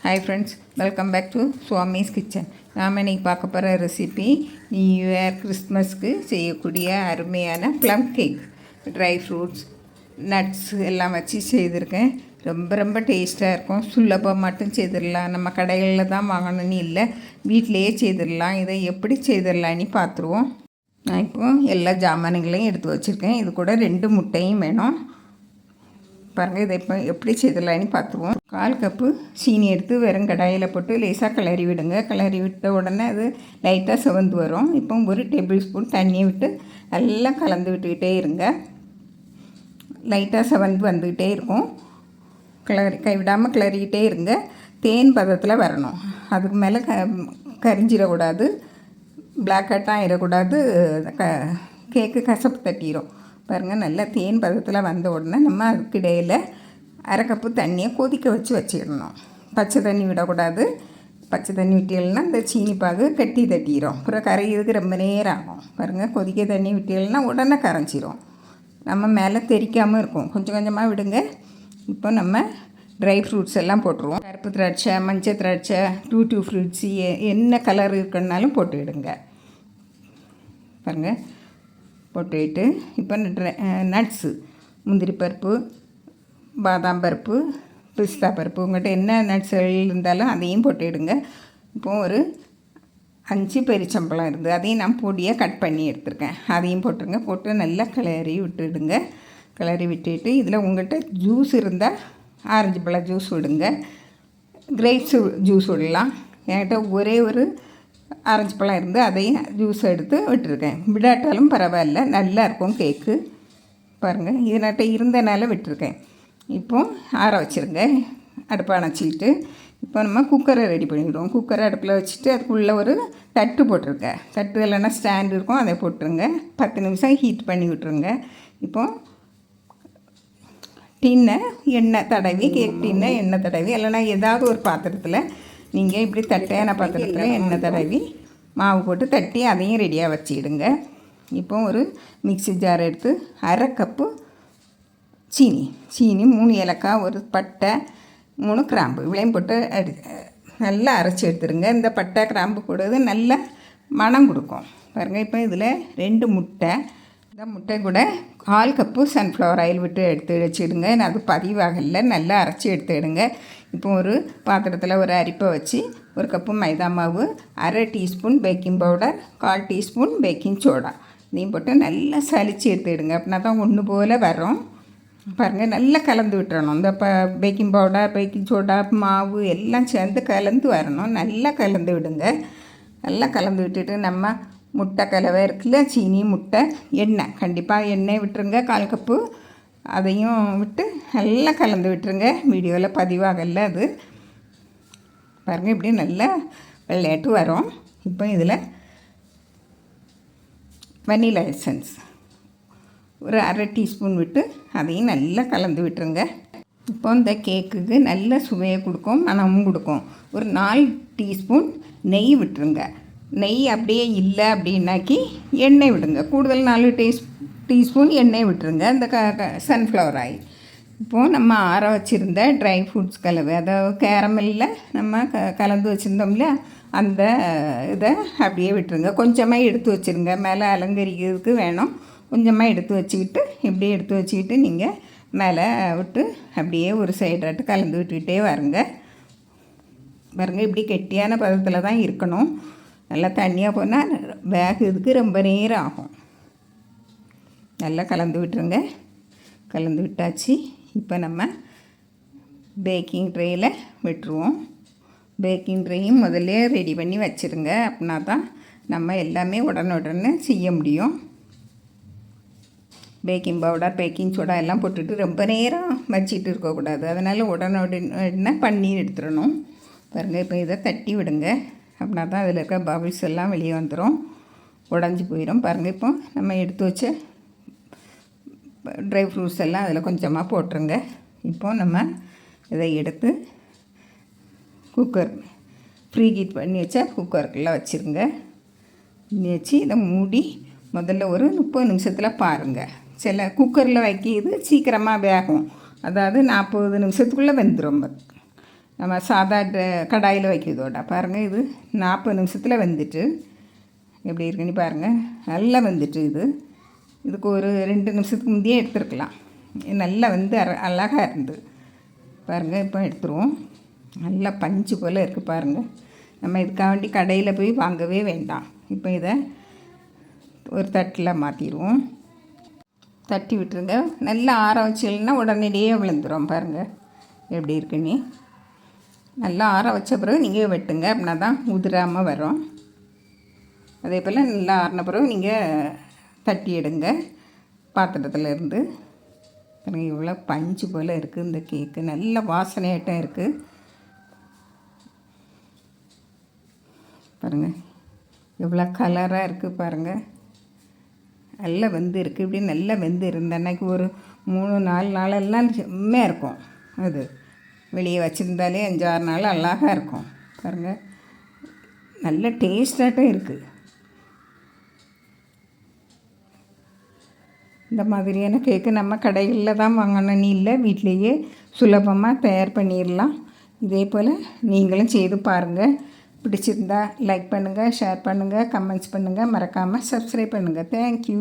Hi friends, welcome back to Swami's kitchen. நாம் இன்றைக்கி பார்க்க போகிற ரெசிபி நியூ இயர் கிறிஸ்மஸ்க்கு செய்யக்கூடிய அருமையான plum cake. Dry fruits, nuts எல்லாம் வச்சு செய்திருக்கேன். ரொம்ப ரொம்ப டேஸ்ட்டாக இருக்கும். சுலபம் மட்டும் செய்திடலாம். நம்ம கடைகளில் தான் வாங்கணும்னு இல்லை, வீட்டிலையே செய்திடலாம். இதை எப்படி செய்திடலான்னு பார்த்துருவோம். நான் இப்போது எல்லா ஜாமான்களையும் எடுத்து வச்சுருக்கேன். இது கூட 2 முட்டையும் வேணும். பாருங்கள், இதை இப்போ எப்படி செய்திடலான்னு பார்த்துருவோம். 1/4 கப்பு சீனி எடுத்து வெறும் கடாயில் போட்டு லேசாக கிளறி விடுங்க. கிளறி விட்ட உடனே அது லைட்டாக சிவந்து வரும். இப்போ 1 டேபிள் ஸ்பூன் தண்ணியை விட்டு நல்லா கலந்து விட்டுக்கிட்டே இருங்க. லைட்டாக சிவந்து வந்துக்கிட்டே இருக்கும். கைவிடாமல் கிளறிக்கிட்டே இருங்க. தேன் பதத்தில் வரணும். அதுக்கு மேலே கரிஞ்சிடக்கூடாது, பிளாக் அவுட் ஆகிடக்கூடாது. கேக்கு கசப்பு தட்டிடும். பாருங்கள், நல்லா தேன் பதத்தில் வந்த உடனே நம்ம அதுக்கு இடையில் 1/2 கப்பு தண்ணியை கொதிக்க வச்சிடணும். பச்சை தண்ணி விடக்கூடாது. பச்சை தண்ணி விட்டீங்கன்னா இந்த சீனி பாகு கட்டி தட்டிடும். அப்புறம் கரையிறதுக்கு ரொம்ப நேரம் ஆகும். பாருங்கள், கொதிக்க தண்ணி விட்டீங்கன்னா உடனே கரைஞ்சிரும். நம்ம மேலே தெரிக்காமல் இருக்கும். கொஞ்சம் கொஞ்சமாக விடுங்க. இப்போ நம்ம ட்ரை ஃப்ரூட்ஸ் எல்லாம் போட்டுருவோம். கருப்பு திராட்சை, மஞ்சள் திராட்சை, டூட்டி ஃப்ரூட்ஸு, என்ன கலர் இருக்குன்னாலும் போட்டுவிடுங்க. பாருங்கள், போட்டுவிட்டு இப்போ நட்ஸு, முந்திரி பருப்பு, பாதாம் பருப்பு, பிஸ்தா பருப்பு, உங்கள்கிட்ட என்ன நட்ஸ்கள் இருந்தாலும் அதையும் போட்டுவிடுங்க. இப்போது ஒரு 5 பெரிச்சம்பழம் இருக்குது, அதையும் நான் பொடியாக கட் பண்ணி எடுத்துருக்கேன். அதையும் போட்டுருங்க. போட்டு நல்லா கிளறி விட்டுடுங்க. கிளறி விட்டுட்டு இதில் உங்கள்கிட்ட ஜூஸ் இருந்தால் ஆரஞ்சு பழ ஜூஸ் விடுங்க, கிரேப்ஸு ஜூஸ் விடலாம். என்கிட்ட ஒரே ஒரு ஆரஞ்சு பழம் இருந்து அதையும் ஜூஸ் எடுத்து விட்டுருக்கேன். விடாட்டாலும் பரவாயில்ல, நல்லாயிருக்கும் கேக்கு. பாருங்கள், இதனாட்ட இருந்தனால விட்டுருக்கேன். இப்போது ஆற வச்சுருங்க. அடுப்பை அணைச்சிக்கிட்டு இப்போ நம்ம குக்கரை ரெடி பண்ணிவிடுவோம். குக்கரை அடுப்பில் வச்சுட்டு அதுக்குள்ளே ஒரு தட்டு போட்டிருங்க. தட்டு இல்லைன்னா ஸ்டாண்ட் இருக்கும், அதை போட்டுருங்க. 10 நிமிஷம் ஹீட் பண்ணி விட்டுருங்க. இப்போது டின்னை எண்ணெய் தடவி, கேக் டின்னை எண்ணெய் தடவி, இல்லைனா ஏதாவது ஒரு பாத்திரத்தில் நீங்கள் இப்படி தட்டையான பாத்திரத்தில் எண்ணெய் தடவி மாவு போட்டு தட்டி அதையும் ரெடியாக வச்சுக்கிடுங்க. இப்போ ஒரு மிக்ஸி ஜார் எடுத்து 1/2 கப்பு சீனி, 3 ஏலக்காய், ஒரு பட்டை, 3 கிராம்பு இவ்வளையும் போட்டு நல்லா அரைச்சி எடுத்துருங்க. இந்த பட்டை கிராம்பு கூடது நல்ல மணம் கொடுக்கும். பாருங்கள், இப்போ இதில் 2 முட்டை, இந்த முட்டை கூட 1/4 கப்பு சன்ஃப்ளவர் ஆயில் விட்டு எடுத்து வச்சுடுங்க. அது பதிவாகலை, நல்லா அரைச்சி எடுத்துடுங்க. இப்போ ஒரு பாத்திரத்தில் ஒரு அரிப்பை வச்சு 1 கப்பு மைதா மாவு, 1/2 teaspoon baking powder, 1/4 teaspoon baking soda இதையும் போட்டு நல்லா சலித்து எடுத்துடுங்க. அப்படின்னா தான் ஒன்று போல் வரும். பாருங்கள், நல்லா கலந்து விட்டுறணும். இந்த பேக்கிங் பவுடர், பேக்கிங் சோடா, மாவு எல்லாம் சேர்ந்து கலந்து வரணும். நல்லா கலந்து விடுங்க. நல்லா கலந்து விட்டுட்டு நம்ம முட்டை கலவை இருக்குல்ல, சீனி, முட்டை, எண்ணெய், கண்டிப்பாக எண்ணெய் விட்டுருங்க. 1/4 கப்பு அதையும் விட்டு நல்லா கலந்து விட்டுருங்க. வீடியோவில் பதிவாகல அது. பாருங்கள், இப்படி நல்லா வெள்ளையாட்டு வரும். இப்போ இதில் வனிலா எசன்ஸ் ஒரு 1/2 டீஸ்பூன் விட்டு அதையும் நல்லா கலந்து விட்டுருங்க. இப்போ இந்த கேக்குக்கு நல்ல சுவையை கொடுக்கும், மனமும் கொடுக்கும். ஒரு 4 டீஸ்பூன் நெய் விட்டுருங்க. நெய் அப்படியே இல்லை அப்படின்னாக்கி எண்ணெய் விடுங்க. கூடுதல் 4 டீஸ்பூன் எண்ணெய் விட்டுருங்க. இந்த சன்ஃப்ளவர் ஆயில். இப்போது நம்ம ஆற வச்சுருந்த ட்ரை ஃப்ரூட்ஸ் கலவை, அதாவது கேரமலில் நம்ம கலந்து வச்சுருந்தோம்ல, அந்த இதை அப்படியே விட்டுருங்க. கொஞ்சமாக எடுத்து வச்சுருங்க, மேலே அலங்கரிக்கிறதுக்கு வேணும். கொஞ்சமாக எடுத்து வச்சுக்கிட்டு, இப்படியே எடுத்து வச்சுக்கிட்டு நீங்கள் மேலே விட்டு அப்படியே ஒரு சைடாட்டு கலந்து விட்டுக்கிட்டே வருங்க. பாருங்கள், இப்படி கெட்டியான பதத்தில் தான் இருக்கணும். நல்லா தண்ணியாக போனால் வேகிறதுக்கு ரொம்ப நேரம் ஆகும். நல்லா கலந்து விட்டுருங்க. கலந்து விட்டாச்சு. இப்போ நம்ம பேக்கிங் ட்ரேயில் விட்டுருவோம். பேக்கிங் ட்ரேயும் முதல்ல ரெடி பண்ணி வச்சுருங்க. அப்படின்னா தான் நம்ம எல்லாமே உடனே செய்ய முடியும். பேக்கிங் பவுடர், பேக்கிங் சோடா எல்லாம் போட்டுட்டு ரொம்ப நேரம் வச்சிட்டு இருக்கக்கூடாது. அதனால் உடனே பண்ணி எடுத்துடணும். பாருங்கள், இப்போ இதை தட்டி விடுங்க. அப்படின்னா தான் அதில் இருக்க பபிள்ஸ் எல்லாம் வெளியே வந்துடும், உடஞ்சி போயிடும். பாருங்கள், இப்போ நம்ம எடுத்து வச்ச ட்ரை ஃப்ரூட்ஸ் எல்லாம் அதில் கொஞ்சமாக போட்டுருங்க. இப்போது நம்ம இதை எடுத்து குக்கர் ப்ரீ ஹீட் பண்ணி வச்சா குக்கருக்குள்ளே வச்சுருங்க. வச்சு இதை மூடி முதல்ல ஒரு 30 நிமிஷத்தில் பாருங்கள். சில குக்கரில் வைக்கிறது சீக்கிரமாக வேகும், அதாவது 40 நிமிஷத்துக்குள்ளே வெந்துடும். நம்ம சாதா கடாயில் வைக்கிறதோட பாருங்கள் இது 40 நிமிஷத்தில் வெந்துட்டு எப்படி இருக்குன்னு பாருங்கள். நல்லா வெந்துட்டு இதுக்கு ஒரு 2 நிமிஷத்துக்கு முந்தையே எடுத்துருக்கலாம். நல்லா வந்து அழகாக இருந்து பாருங்கள். இப்போ எடுத்துருவோம். நல்லா பஞ்சு போல் இருக்குது பாருங்கள். நம்ம இதுக்காக வேண்டி கடையில் போய் வாங்கவே வேண்டாம். இப்போ இதை ஒரு தட்டில் மாற்றிடுவோம். தட்டி விட்டுருங்க. நல்லா ஆற வச்சில்லைன்னா உடனடியே விழுந்துடும். பாருங்கள் எப்படி இருக்குன்னு. நல்லா ஆற வச்ச பிறகு நீங்கள் வெட்டுங்க, அப்படின்னா தான் உதிராமல் வரும். அதே போல் நல்லா ஆறின பிறகு நீங்கள் தட்டி எடுங்க பாத்திரத்தில் இருந்து. இவ்வளோ பஞ்சு போல் இருக்குது இந்த கேக்கு. நல்ல வாசனையாட்டம் இருக்குது பாருங்கள். எவ்வளோ கலராக இருக்குது பாருங்கள். நல்லா வெந்து இருக்குது. இப்படி நல்லா வெந்து இருந்த அன்றைக்கி ஒரு 3-4 நாளெல்லாம் செம்மையாக இருக்கும். அது வெளியே வச்சுருந்தாலே 5-6 நாள் அழகாக இருக்கும் பாருங்கள். நல்ல டேஸ்டாட்டும் இருக்குது. இந்த மாதிரியான கேக்கு நம்ம கடைகளில் தான் வாங்கணும்னு இல்லை, வீட்டிலையே சுலபமாக தயார் பண்ணிடலாம். இதே போல் நீங்களும் செய்து பாருங்கள். பிடிச்சிருந்தா லைக் பண்ணுங்கள், ஷேர் பண்ணுங்கள், கமெண்ட்ஸ் பண்ணுங்கள், மறக்காமல் சப்ஸ்கிரைப் பண்ணுங்கள். தேங்க்யூ.